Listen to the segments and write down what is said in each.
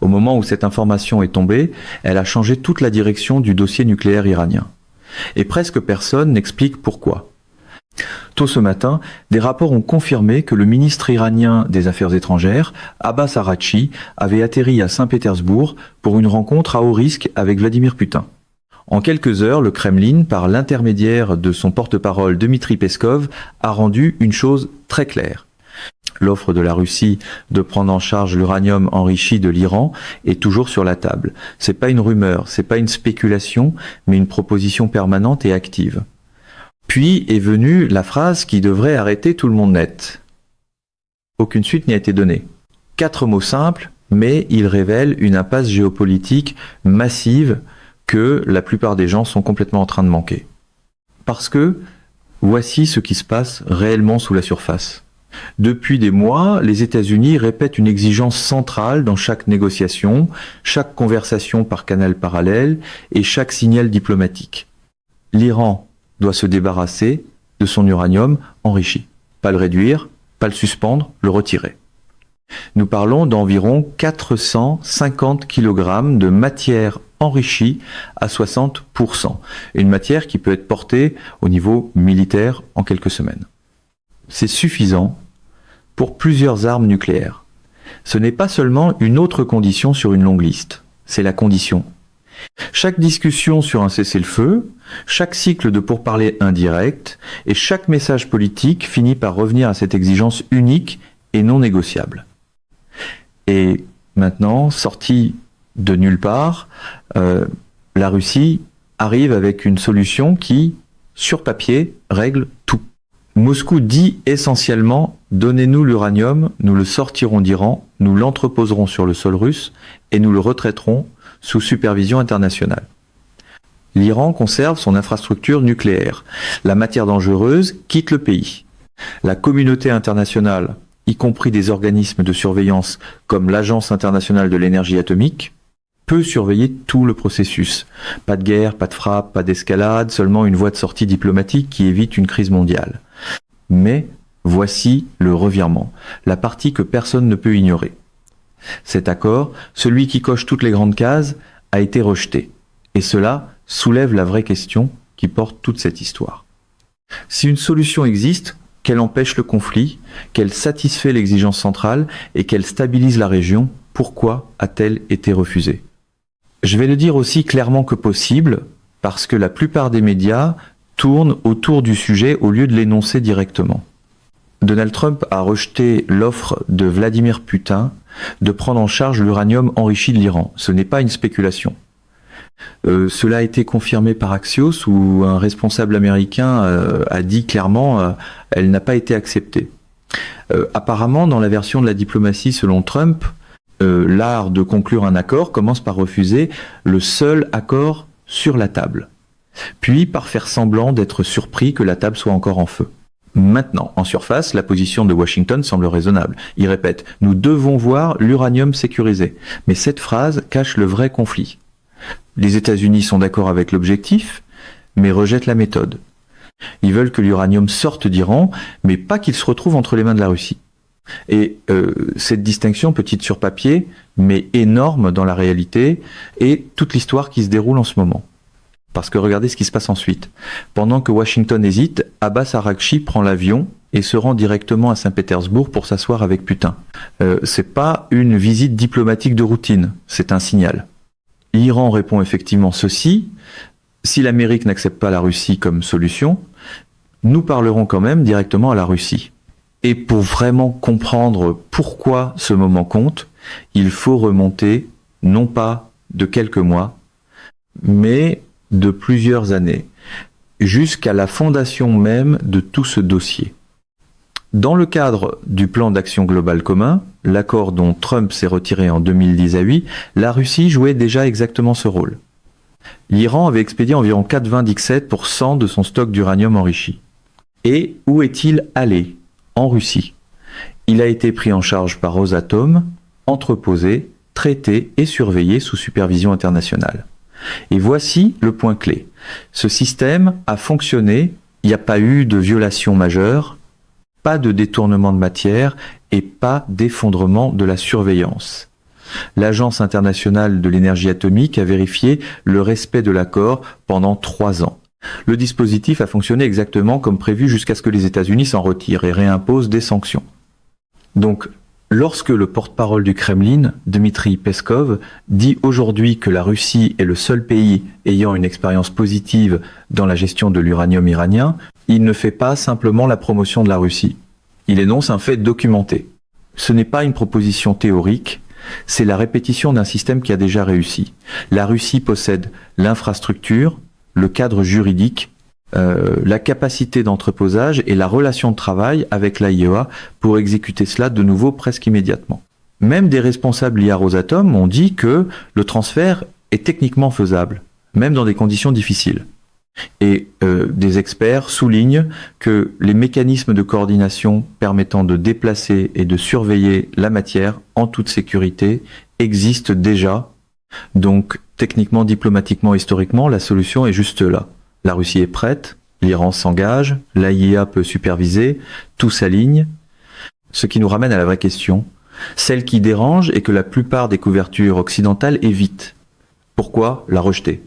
Au moment où cette information est tombée, elle a changé toute la direction du dossier nucléaire iranien. Et presque personne n'explique pourquoi. Tôt ce matin, des rapports ont confirmé que le ministre iranien des Affaires étrangères, Abbas Araghchi, avait atterri à Saint-Pétersbourg pour une rencontre à haut risque avec Vladimir Poutine. En quelques heures, le Kremlin, par l'intermédiaire de son porte-parole Dmitri Peskov, a rendu une chose très claire. L'offre de la Russie de prendre en charge l'uranium enrichi de l'Iran est toujours sur la table. C'est pas une rumeur, c'est pas une spéculation, mais une proposition permanente et active. Puis est venue la phrase qui devrait arrêter tout le monde net. Aucune suite n'y a été donnée. 4 mots simples, mais ils révèlent une impasse géopolitique massive que la plupart des gens sont complètement en train de manquer. Parce que voici ce qui se passe réellement sous la surface. Depuis des mois, les États-Unis répètent une exigence centrale dans chaque négociation, chaque conversation par canal parallèle et chaque signal diplomatique. L'Iran doit se débarrasser de son uranium enrichi. Pas le réduire, pas le suspendre, le retirer. Nous parlons d'environ 450 kg de matière enrichie à 60%. Une matière qui peut être portée au niveau militaire en quelques semaines. C'est suffisant pour plusieurs armes nucléaires. Ce n'est pas seulement une autre condition sur une longue liste, c'est la condition. Chaque discussion sur un cessez-le-feu, chaque cycle de pourparlers indirect et chaque message politique finit par revenir à cette exigence unique et non négociable. Et maintenant, sortie de nulle part, la Russie arrive avec une solution qui, sur papier, règle tout. Moscou dit essentiellement « Donnez-nous l'uranium, nous le sortirons d'Iran, nous l'entreposerons sur le sol russe et nous le retraiterons sous supervision internationale. » L'Iran conserve son infrastructure nucléaire. La matière dangereuse quitte le pays. La communauté internationale, y compris des organismes de surveillance comme l'Agence internationale de l'énergie atomique, peut surveiller tout le processus. Pas de guerre, pas de frappe, pas d'escalade, seulement une voie de sortie diplomatique qui évite une crise mondiale. Mais voici le revirement, la partie que personne ne peut ignorer. Cet accord, celui qui coche toutes les grandes cases, a été rejeté. Et cela soulève la vraie question qui porte toute cette histoire. Si une solution existe, qu'elle empêche le conflit, qu'elle satisfait l'exigence centrale et qu'elle stabilise la région, pourquoi a-t-elle été refusée ? Je vais le dire aussi clairement que possible, parce que la plupart des médias tournent autour du sujet au lieu de l'énoncer directement. Donald Trump a rejeté l'offre de Vladimir Poutine de prendre en charge l'uranium enrichi de l'Iran. Ce n'est pas une spéculation. Cela a été confirmé par Axios où un responsable américain a dit clairement elle n'a pas été acceptée. Apparemment, dans la version de la diplomatie selon Trump, l'art de conclure un accord commence par refuser le seul accord sur la table, puis par faire semblant d'être surpris que la table soit encore en feu. Maintenant, en surface, la position de Washington semble raisonnable. Il répète « Nous devons voir l'uranium sécurisé ». Mais cette phrase cache le vrai conflit. Les États-Unis sont d'accord avec l'objectif, mais rejettent la méthode. Ils veulent que l'uranium sorte d'Iran, mais pas qu'il se retrouve entre les mains de la Russie. Et cette distinction, petite sur papier, mais énorme dans la réalité, est toute l'histoire qui se déroule en ce moment. Parce que regardez ce qui se passe ensuite. Pendant que Washington hésite, Abbas Araghchi prend l'avion et se rend directement à Saint-Pétersbourg pour s'asseoir avec Poutine. C'est pas une visite diplomatique de routine, c'est un signal. L'Iran répond effectivement ceci: si l'Amérique n'accepte pas la Russie comme solution, nous parlerons quand même directement à la Russie. Et pour vraiment comprendre pourquoi ce moment compte, il faut remonter non pas de quelques mois, mais de plusieurs années, jusqu'à la fondation même de tout ce dossier. Dans le cadre du plan d'action global commun, l'accord dont Trump s'est retiré en 2010 à 8, la Russie jouait déjà exactement ce rôle. L'Iran avait expédié environ 97% de son stock d'uranium enrichi. Et où est-il allé ? En Russie. Il a été pris en charge par Rosatom, entreposé, traité et surveillé sous supervision internationale. Et voici le point clé. Ce système a fonctionné, il n'y a pas eu de violation majeure, pas de détournement de matière et pas d'effondrement de la surveillance. L'Agence internationale de l'énergie atomique a vérifié le respect de l'accord pendant 3 ans. Le dispositif a fonctionné exactement comme prévu jusqu'à ce que les États-Unis s'en retirent et réimposent des sanctions. Donc, lorsque le porte-parole du Kremlin, Dmitri Peskov, dit aujourd'hui que la Russie est le seul pays ayant une expérience positive dans la gestion de l'uranium iranien, il ne fait pas simplement la promotion de la Russie. Il énonce un fait documenté. Ce n'est pas une proposition théorique, c'est la répétition d'un système qui a déjà réussi. La Russie possède l'infrastructure, le cadre juridique, la capacité d'entreposage et la relation de travail avec l'AIEA pour exécuter cela de nouveau presque immédiatement. Même des responsables liés à Rosatom ont dit que le transfert est techniquement faisable, même dans des conditions difficiles. Et des experts soulignent que les mécanismes de coordination permettant de déplacer et de surveiller la matière en toute sécurité existent déjà. Donc techniquement, diplomatiquement, historiquement, la solution est juste là. La Russie est prête, l'Iran s'engage, l'AIEA peut superviser, tout s'aligne. Ce qui nous ramène à la vraie question, celle qui dérange et que la plupart des couvertures occidentales évitent. Pourquoi la rejeter ?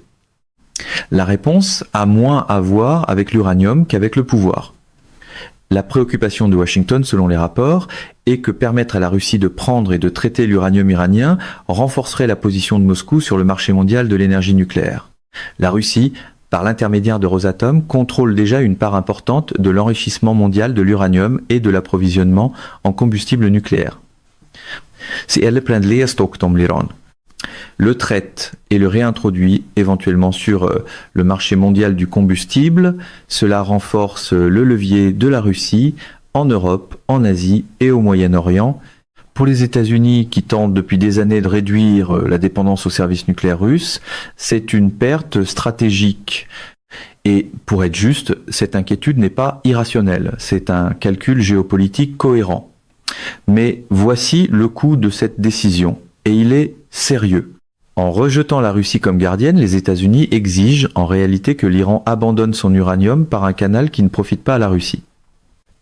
La réponse a moins à voir avec l'uranium qu'avec le pouvoir. La préoccupation de Washington, selon les rapports, est que permettre à la Russie de prendre et de traiter l'uranium iranien renforcerait la position de Moscou sur le marché mondial de l'énergie nucléaire. La Russie, par l'intermédiaire de Rosatom, contrôle déjà une part importante de l'enrichissement mondial de l'uranium et de l'approvisionnement en combustible nucléaire. Le traite et le réintroduit éventuellement sur le marché mondial du combustible. Cela renforce le levier de la Russie en Europe, en Asie et au Moyen-Orient. Pour les États-Unis qui tentent depuis des années de réduire la dépendance aux services nucléaires russes, c'est une perte stratégique. Et pour être juste, cette inquiétude n'est pas irrationnelle, c'est un calcul géopolitique cohérent. Mais voici le coût de cette décision, et il est sérieux. En rejetant la Russie comme gardienne, les États-Unis exigent en réalité que l'Iran abandonne son uranium par un canal qui ne profite pas à la Russie.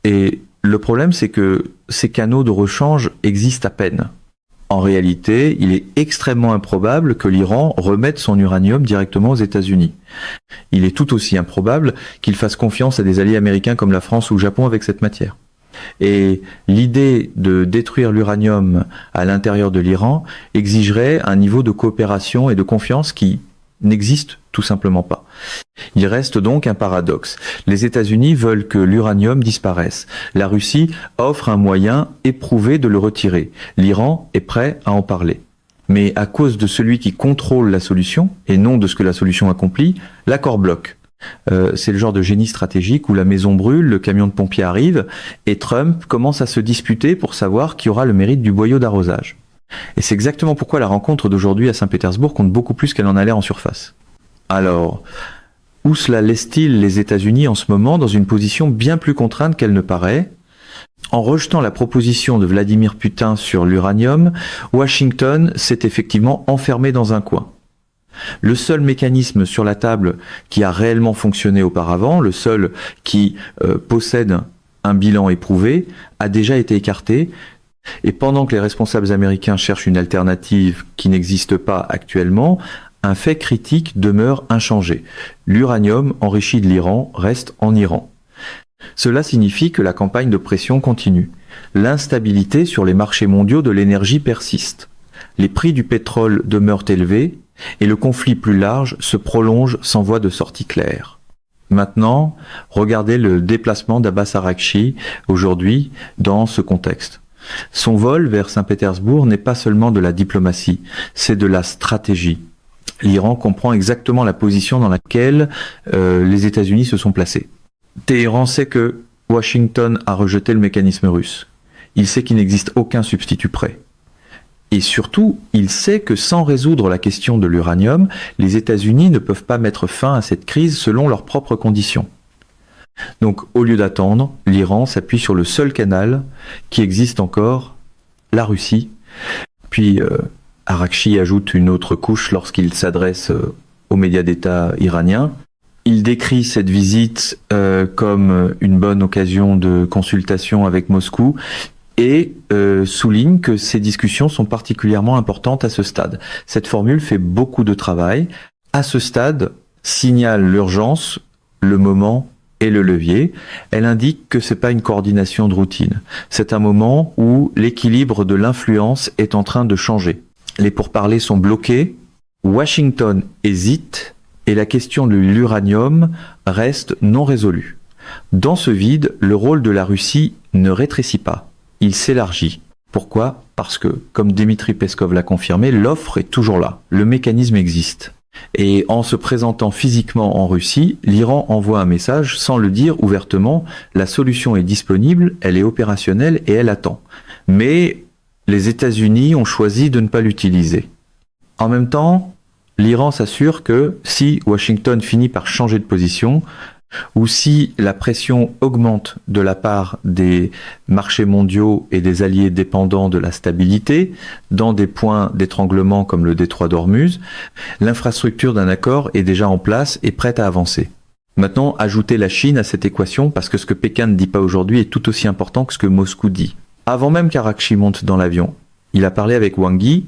Et le problème, c'est que ces canaux de rechange existent à peine. En réalité, il est extrêmement improbable que l'Iran remette son uranium directement aux États-Unis. Il est tout aussi improbable qu'il fasse confiance à des alliés américains comme la France ou le Japon avec cette matière. Et l'idée de détruire l'uranium à l'intérieur de l'Iran exigerait un niveau de coopération et de confiance qui n'existe tout simplement pas. Il reste donc un paradoxe. Les États-Unis veulent que l'uranium disparaisse. La Russie offre un moyen éprouvé de le retirer. L'Iran est prêt à en parler. Mais à cause de celui qui contrôle la solution, et non de ce que la solution accomplit, l'accord bloque. C'est le genre de génie stratégique où la maison brûle, le camion de pompiers arrive, et Trump commence à se disputer pour savoir qui aura le mérite du boyau d'arrosage. Et c'est exactement pourquoi la rencontre d'aujourd'hui à Saint-Pétersbourg compte beaucoup plus qu'elle en a l'air en surface. Alors, où cela laisse-t-il les États-Unis en ce moment dans une position bien plus contrainte qu'elle ne paraît ? En rejetant la proposition de Vladimir Poutine sur l'uranium, Washington s'est effectivement enfermé dans un coin. Le seul mécanisme sur la table qui a réellement fonctionné auparavant, le seul qui possède un bilan éprouvé, a déjà été écarté. Et pendant que les responsables américains cherchent une alternative qui n'existe pas actuellement, un fait critique demeure inchangé. L'uranium enrichi de l'Iran reste en Iran. Cela signifie que la campagne de pression continue. L'instabilité sur les marchés mondiaux de l'énergie persiste. Les prix du pétrole demeurent élevés et le conflit plus large se prolonge sans voie de sortie claire. Maintenant, regardez le déplacement d'Abbas Araghchi aujourd'hui dans ce contexte. Son vol vers Saint-Pétersbourg n'est pas seulement de la diplomatie, c'est de la stratégie. L'Iran comprend exactement la position dans laquelle les États-Unis se sont placés. Téhéran sait que Washington a rejeté le mécanisme russe. Il sait qu'il n'existe aucun substitut prêt. Et surtout, il sait que sans résoudre la question de l'uranium, les États-Unis ne peuvent pas mettre fin à cette crise selon leurs propres conditions. Donc, au lieu d'attendre, l'Iran s'appuie sur le seul canal qui existe encore, la Russie. Puis, Araghchi ajoute une autre couche lorsqu'il s'adresse aux médias d'État iraniens. Il décrit cette visite comme une bonne occasion de consultation avec Moscou. et souligne que ces discussions sont particulièrement importantes à ce stade. Cette formule fait beaucoup de travail. À ce stade, signale l'urgence, le moment et le levier. Elle indique que c'est pas une coordination de routine. C'est un moment où l'équilibre de l'influence est en train de changer. Les pourparlers sont bloqués, Washington hésite et la question de l'uranium reste non résolue. Dans ce vide, le rôle de la Russie ne rétrécit pas, il s'élargit. Pourquoi ? Parce que, comme Dmitri Peskov l'a confirmé, l'offre est toujours là, le mécanisme existe. Et en se présentant physiquement en Russie, l'Iran envoie un message sans le dire ouvertement, la solution est disponible, elle est opérationnelle et elle attend. Mais les États-Unis ont choisi de ne pas l'utiliser. En même temps, l'Iran s'assure que si Washington finit par changer de position, ou si la pression augmente de la part des marchés mondiaux et des alliés dépendants de la stabilité, dans des points d'étranglement comme le détroit d'Ormuz, l'infrastructure d'un accord est déjà en place et prête à avancer. Maintenant, ajoutez la Chine à cette équation parce que ce que Pékin ne dit pas aujourd'hui est tout aussi important que ce que Moscou dit. Avant même qu'Arakchi monte dans l'avion, il a parlé avec Wang Yi.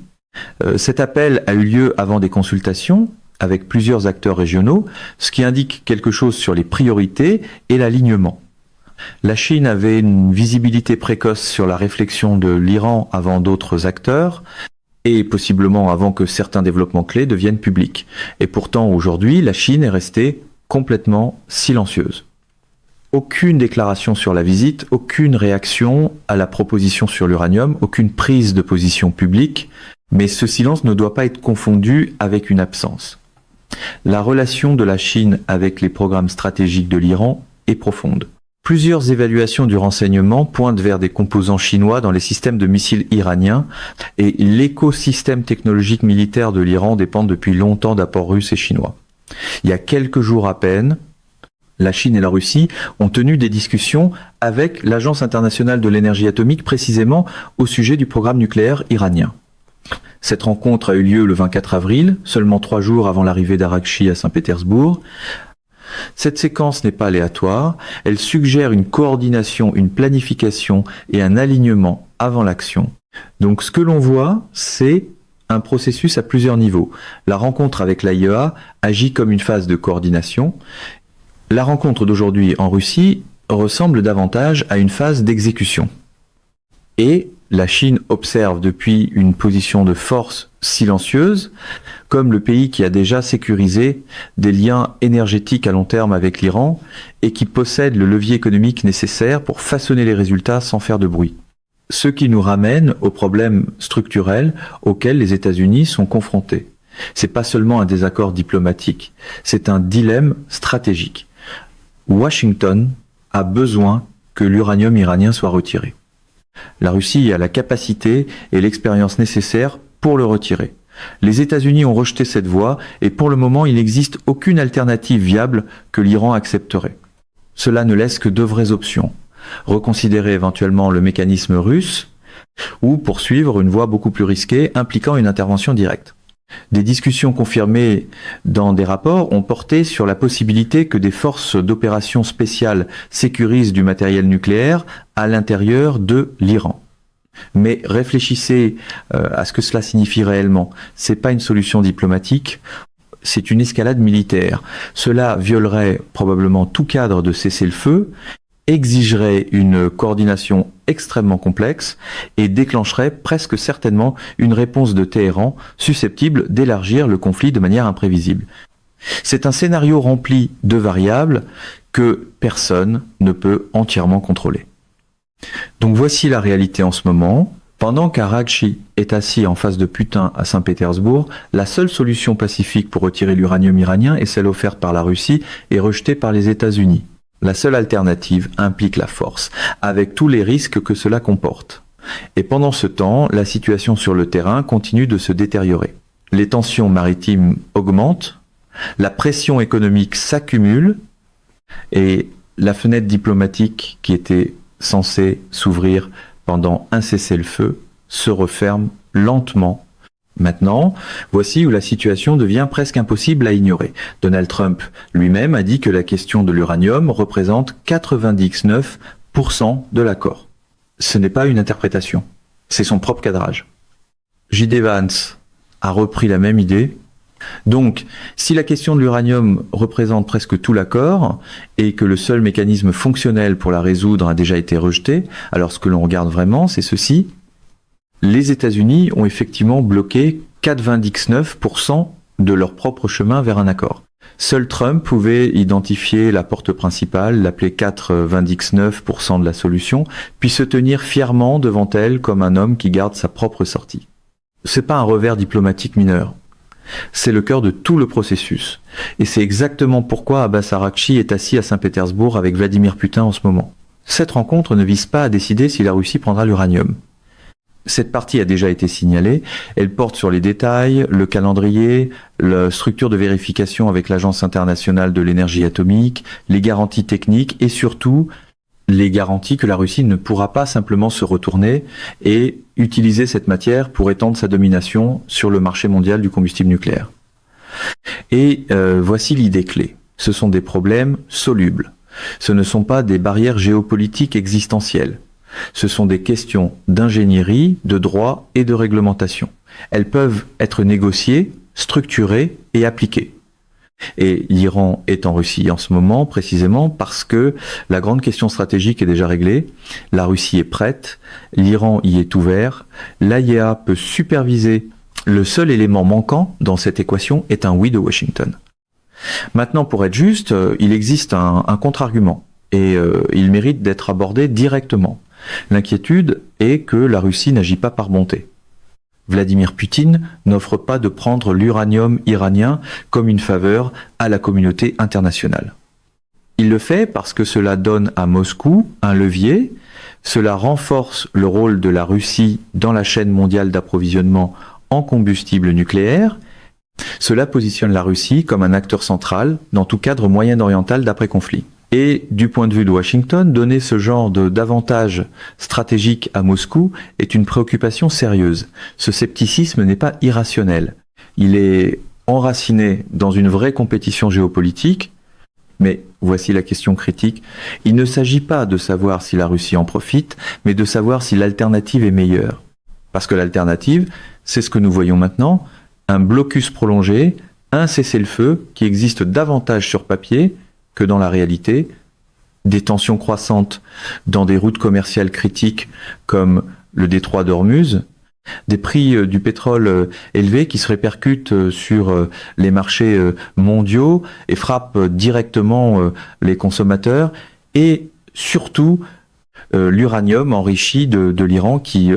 Cet appel a eu lieu avant des consultations avec plusieurs acteurs régionaux, ce qui indique quelque chose sur les priorités et l'alignement. La Chine avait une visibilité précoce sur la réflexion de l'Iran avant d'autres acteurs, et possiblement avant que certains développements clés deviennent publics. Et pourtant, aujourd'hui, la Chine est restée complètement silencieuse. Aucune déclaration sur la visite, aucune réaction à la proposition sur l'uranium, aucune prise de position publique, mais ce silence ne doit pas être confondu avec une absence. La relation de la Chine avec les programmes stratégiques de l'Iran est profonde. Plusieurs évaluations du renseignement pointent vers des composants chinois dans les systèmes de missiles iraniens et l'écosystème technologique militaire de l'Iran dépend depuis longtemps d'apports russes et chinois. Il y a quelques jours à peine, la Chine et la Russie ont tenu des discussions avec l'Agence internationale de l'énergie atomique précisément au sujet du programme nucléaire iranien. Cette rencontre a eu lieu le 24 avril, seulement 3 jours avant l'arrivée d'Arakchi à Saint-Pétersbourg. Cette séquence n'est pas aléatoire, elle suggère une coordination, une planification et un alignement avant l'action. Donc ce que l'on voit, c'est un processus à plusieurs niveaux. La rencontre avec l'AIEA agit comme une phase de coordination. La rencontre d'aujourd'hui en Russie ressemble davantage à une phase d'exécution. Et la Chine observe depuis une position de force silencieuse, comme le pays qui a déjà sécurisé des liens énergétiques à long terme avec l'Iran et qui possède le levier économique nécessaire pour façonner les résultats sans faire de bruit. Ce qui nous ramène aux problèmes structurels auxquels les États-Unis sont confrontés. C'est pas seulement un désaccord diplomatique, c'est un dilemme stratégique. Washington a besoin que l'uranium iranien soit retiré. La Russie a la capacité et l'expérience nécessaires pour le retirer. Les États-Unis ont rejeté cette voie et pour le moment il n'existe aucune alternative viable que l'Iran accepterait. Cela ne laisse que 2 vraies options. Reconsidérer éventuellement le mécanisme russe ou poursuivre une voie beaucoup plus risquée impliquant une intervention directe. Des discussions confirmées dans des rapports ont porté sur la possibilité que des forces d'opération spéciales sécurisent du matériel nucléaire à l'intérieur de l'Iran. Mais réfléchissez à ce que cela signifie réellement. C'est pas une solution diplomatique, c'est une escalade militaire. Cela violerait probablement tout cadre de cessez-le-feu, exigerait une coordination extrêmement complexe et déclencherait presque certainement une réponse de Téhéran susceptible d'élargir le conflit de manière imprévisible. C'est un scénario rempli de variables que personne ne peut entièrement contrôler. Donc voici la réalité en ce moment. Pendant qu'Arakchi est assis en face de Putin à Saint-Pétersbourg, la seule solution pacifique pour retirer l'uranium iranien est celle offerte par la Russie et rejetée par les États-Unis. La seule alternative implique la force, avec tous les risques que cela comporte. Et pendant ce temps, la situation sur le terrain continue de se détériorer. Les tensions maritimes augmentent, la pression économique s'accumule, et la fenêtre diplomatique qui était censée s'ouvrir pendant un cessez-le-feu se referme lentement. Maintenant, voici où la situation devient presque impossible à ignorer. Donald Trump lui-même a dit que la question de l'uranium représente 99% de l'accord. ce n'est pas une interprétation, c'est son propre cadrage. J.D. Vance a repris la même idée. Donc, si la question de l'uranium représente presque tout l'accord et que le seul mécanisme fonctionnel pour la résoudre a déjà été rejeté, alors ce que l'on regarde vraiment, c'est ceci. Les États-Unis ont effectivement bloqué 99% de leur propre chemin vers un accord. Seul Trump pouvait identifier la porte principale, l'appeler 99% de la solution, puis se tenir fièrement devant elle comme un homme qui garde sa propre sortie. C'est pas un revers diplomatique mineur. C'est le cœur de tout le processus. Et c'est exactement pourquoi Abbas Araghchi est assis à Saint-Pétersbourg avec Vladimir Poutine en ce moment. Cette rencontre ne vise pas à décider si la Russie prendra l'uranium. Cette partie a déjà été signalée. Elle porte sur les détails, le calendrier, la structure de vérification avec l'Agence internationale de l'énergie atomique, les garanties techniques et surtout les garanties que la Russie ne pourra pas simplement se retourner et utiliser cette matière pour étendre sa domination sur le marché mondial du combustible nucléaire. Et voici l'idée clé. Ce sont des problèmes solubles. Ce ne sont pas des barrières géopolitiques existentielles. Ce sont des questions d'ingénierie, de droit et de réglementation. Elles peuvent être négociées, structurées et appliquées. Et l'Iran est en Russie en ce moment précisément parce que la grande question stratégique est déjà réglée, la Russie est prête, l'Iran y est ouvert, l'AIEA peut superviser. Le seul élément manquant dans cette équation est un oui de Washington. Maintenant, pour être juste, il existe un contre-argument et il mérite d'être abordé directement. L'inquiétude est que la Russie n'agit pas par bonté. Vladimir Poutine n'offre pas de prendre l'uranium iranien comme une faveur à la communauté internationale. Il le fait parce que cela donne à Moscou un levier, cela renforce le rôle de la Russie dans la chaîne mondiale d'approvisionnement en combustible nucléaire, cela positionne la Russie comme un acteur central dans tout cadre moyen-oriental d'après-conflit. Et du point de vue de Washington, donner ce genre d'avantage stratégique à Moscou est une préoccupation sérieuse. Ce scepticisme n'est pas irrationnel. Il est enraciné dans une vraie compétition géopolitique, mais voici la question critique. Il ne s'agit pas de savoir si la Russie en profite, mais de savoir si l'alternative est meilleure. Parce que l'alternative, c'est ce que nous voyons maintenant, un blocus prolongé, un cessez-le-feu qui existe davantage sur papier que dans la réalité, des tensions croissantes dans des routes commerciales critiques comme le détroit d'Ormuz, des prix du pétrole élevés qui se répercutent sur les marchés mondiaux et frappent directement les consommateurs, et surtout l'uranium enrichi de l'Iran qui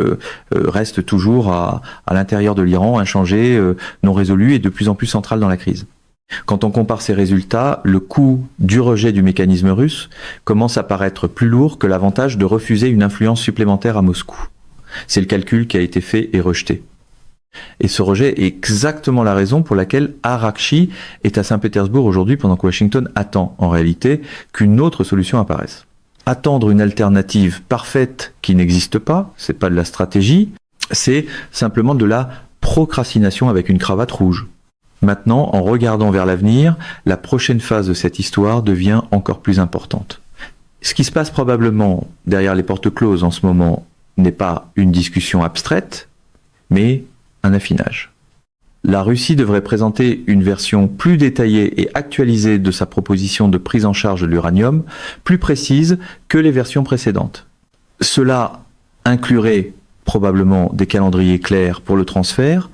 reste toujours à l'intérieur de l'Iran, inchangé, non résolu et de plus en plus central dans la crise. Quand on compare ces résultats, le coût du rejet du mécanisme russe commence à paraître plus lourd que l'avantage de refuser une influence supplémentaire à Moscou. C'est le calcul qui a été fait et rejeté. Et ce rejet est exactement la raison pour laquelle Araghchi est à Saint-Pétersbourg aujourd'hui pendant que Washington attend en réalité qu'une autre solution apparaisse. Attendre une alternative parfaite qui n'existe pas, c'est pas de la stratégie, c'est simplement de la procrastination avec une cravate rouge. Maintenant, en regardant vers l'avenir, la prochaine phase de cette histoire devient encore plus importante. Ce qui se passe probablement derrière les portes closes en ce moment n'est pas une discussion abstraite, mais un affinage. La Russie devrait présenter une version plus détaillée et actualisée de sa proposition de prise en charge de l'uranium, plus précise que les versions précédentes. Cela inclurait probablement des calendriers clairs pour le transfert,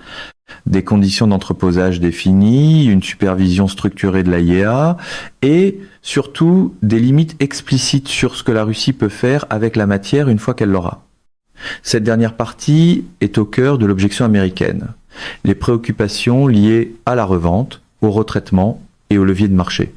des conditions d'entreposage définies, une supervision structurée de l'AIEA et surtout des limites explicites sur ce que la Russie peut faire avec la matière une fois qu'elle l'aura. Cette dernière partie est au cœur de l'objection américaine. Les préoccupations liées à la revente, au retraitement et au levier de marché.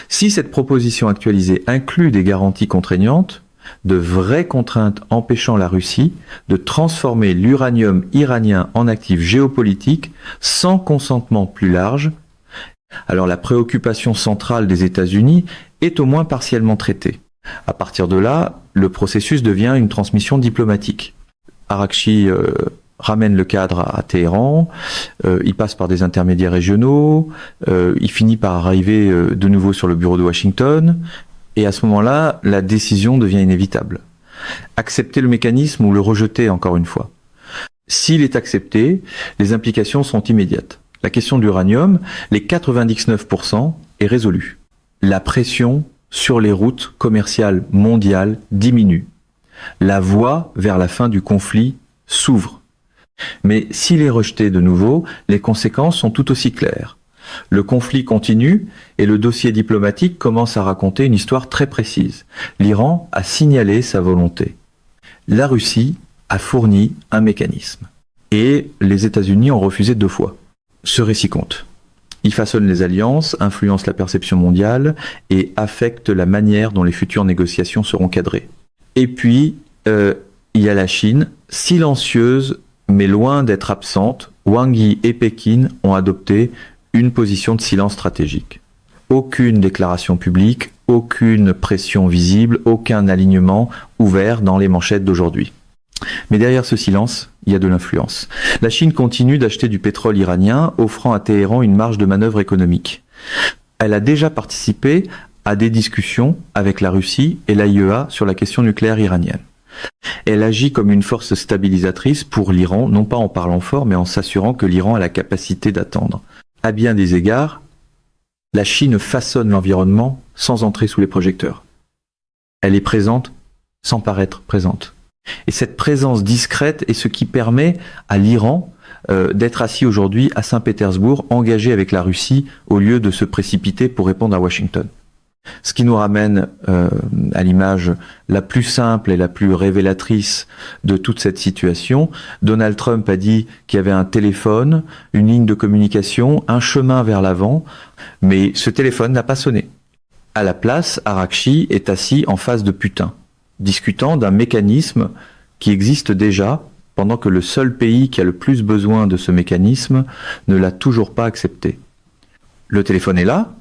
Si cette proposition actualisée inclut des garanties contraignantes, de vraies contraintes empêchant la Russie de transformer l'uranium iranien en actif géopolitique sans consentement plus large, alors la préoccupation centrale des États-Unis est au moins partiellement traitée. À partir de là, le processus devient une transmission diplomatique. Araghchi ramène le cadre à Téhéran, il passe par des intermédiaires régionaux, il finit par arriver de nouveau sur le bureau de Washington, et à ce moment-là, la décision devient inévitable. Accepter le mécanisme ou le rejeter encore une fois. S'il est accepté, les implications sont immédiates. La question de l'uranium, les 99% est résolue. La pression sur les routes commerciales mondiales diminue. La voie vers la fin du conflit s'ouvre. Mais s'il est rejeté de nouveau, les conséquences sont tout aussi claires. Le conflit continue et le dossier diplomatique commence à raconter une histoire très précise. L'Iran a signalé sa volonté. La Russie a fourni un mécanisme. Et les États-Unis ont refusé 2 fois. Ce récit compte. Il façonne les alliances, influence la perception mondiale et affecte la manière dont les futures négociations seront cadrées. Et puis, il y a la Chine, silencieuse mais loin d'être absente. Wang Yi et Pékin ont adopté une position de silence stratégique. Aucune déclaration publique, aucune pression visible, aucun alignement ouvert dans les manchettes d'aujourd'hui. Mais derrière ce silence, il y a de l'influence. La Chine continue d'acheter du pétrole iranien, offrant à Téhéran une marge de manœuvre économique. Elle a déjà participé à des discussions avec la Russie et l'AIEA sur la question nucléaire iranienne. Elle agit comme une force stabilisatrice pour l'Iran, non pas en parlant fort, mais en s'assurant que l'Iran a la capacité d'attendre. À bien des égards, la Chine façonne l'environnement sans entrer sous les projecteurs. Elle est présente sans paraître présente. Et cette présence discrète est ce qui permet à l'Iran d'être assis aujourd'hui à Saint-Pétersbourg, engagé avec la Russie, au lieu de se précipiter pour répondre à Washington. Ce qui nous ramène à l'image la plus simple et la plus révélatrice de toute cette situation. Donald Trump a dit qu'il y avait un téléphone, une ligne de communication, un chemin vers l'avant, mais ce téléphone n'a pas sonné. À la place, Arakchi est assis en face de Putin, discutant d'un mécanisme qui existe déjà, pendant que le seul pays qui a le plus besoin de ce mécanisme ne l'a toujours pas accepté. Le téléphone est là,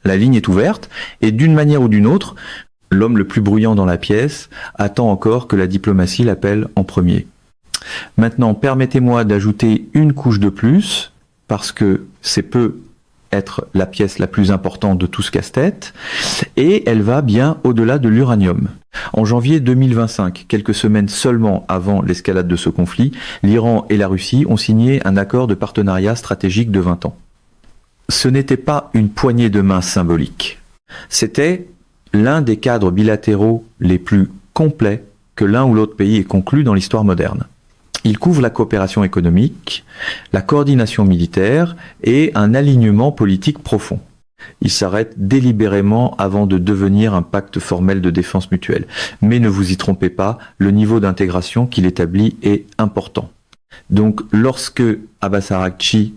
la ligne est ouverte, et d'une manière ou d'une autre, l'homme le plus bruyant dans la pièce attend encore que la diplomatie l'appelle en premier. Maintenant, permettez-moi d'ajouter une couche de plus, parce que c'est peut être la pièce la plus importante de tout ce casse-tête, et elle va bien au-delà de l'uranium. En janvier 2025, quelques semaines seulement avant l'escalade de ce conflit, l'Iran et la Russie ont signé un accord de partenariat stratégique de 20 ans. Ce n'était pas une poignée de main symbolique. C'était l'un des cadres bilatéraux les plus complets que l'un ou l'autre pays ait conclu dans l'histoire moderne. Il couvre la coopération économique, la coordination militaire et un alignement politique profond. Il s'arrête délibérément avant de devenir un pacte formel de défense mutuelle. Mais ne vous y trompez pas, le niveau d'intégration qu'il établit est important. Donc lorsque Abbas Arakchi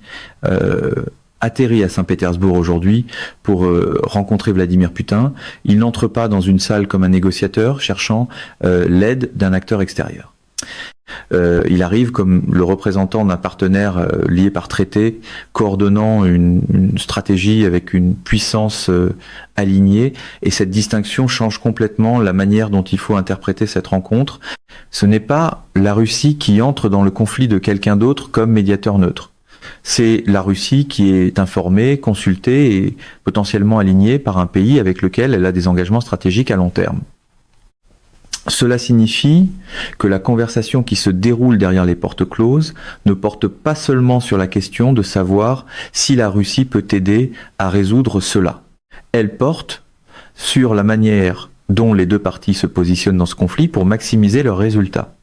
atterrit à Saint-Pétersbourg aujourd'hui pour rencontrer Vladimir Poutine, il n'entre pas dans une salle comme un négociateur cherchant l'aide d'un acteur extérieur. Il arrive comme le représentant d'un partenaire lié par traité, coordonnant une stratégie avec une puissance alignée, et cette distinction change complètement la manière dont il faut interpréter cette rencontre. Ce n'est pas la Russie qui entre dans le conflit de quelqu'un d'autre comme médiateur neutre. C'est la Russie qui est informée, consultée et potentiellement alignée par un pays avec lequel elle a des engagements stratégiques à long terme. Cela signifie que la conversation qui se déroule derrière les portes closes ne porte pas seulement sur la question de savoir si la Russie peut aider à résoudre cela. Elle porte sur la manière dont les deux parties se positionnent dans ce conflit pour maximiser leurs résultats.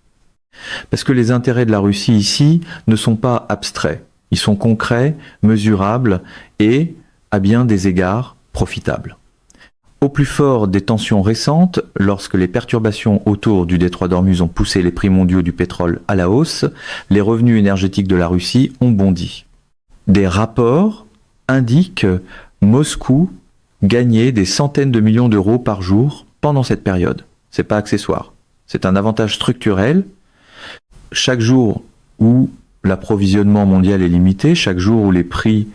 Parce que les intérêts de la Russie ici ne sont pas abstraits. Ils sont concrets, mesurables et, à bien des égards, profitables. Au plus fort des tensions récentes, lorsque les perturbations autour du détroit d'Ormuz ont poussé les prix mondiaux du pétrole à la hausse, les revenus énergétiques de la Russie ont bondi. Des rapports indiquent que Moscou gagnait des centaines de millions d'euros par jour pendant cette période. C'est pas accessoire. C'est un avantage structurel. Chaque jour où l'approvisionnement mondial est limité, chaque jour où les prix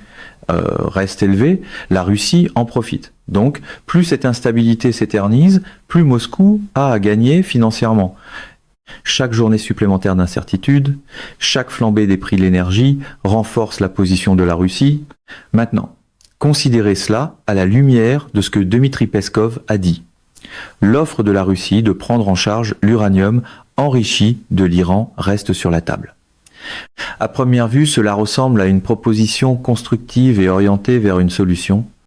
restent élevés, la Russie en profite. Donc, plus cette instabilité s'éternise, plus Moscou a à gagner financièrement. Chaque journée supplémentaire d'incertitude, chaque flambée des prix de l'énergie renforce la position de la Russie. Maintenant, considérez cela à la lumière de ce que Dmitri Peskov a dit. L'offre de la Russie de prendre en charge l'uranium enrichi de l'Iran reste sur la table. À première vue, cela ressemble à une proposition constructive et orientée vers une solution,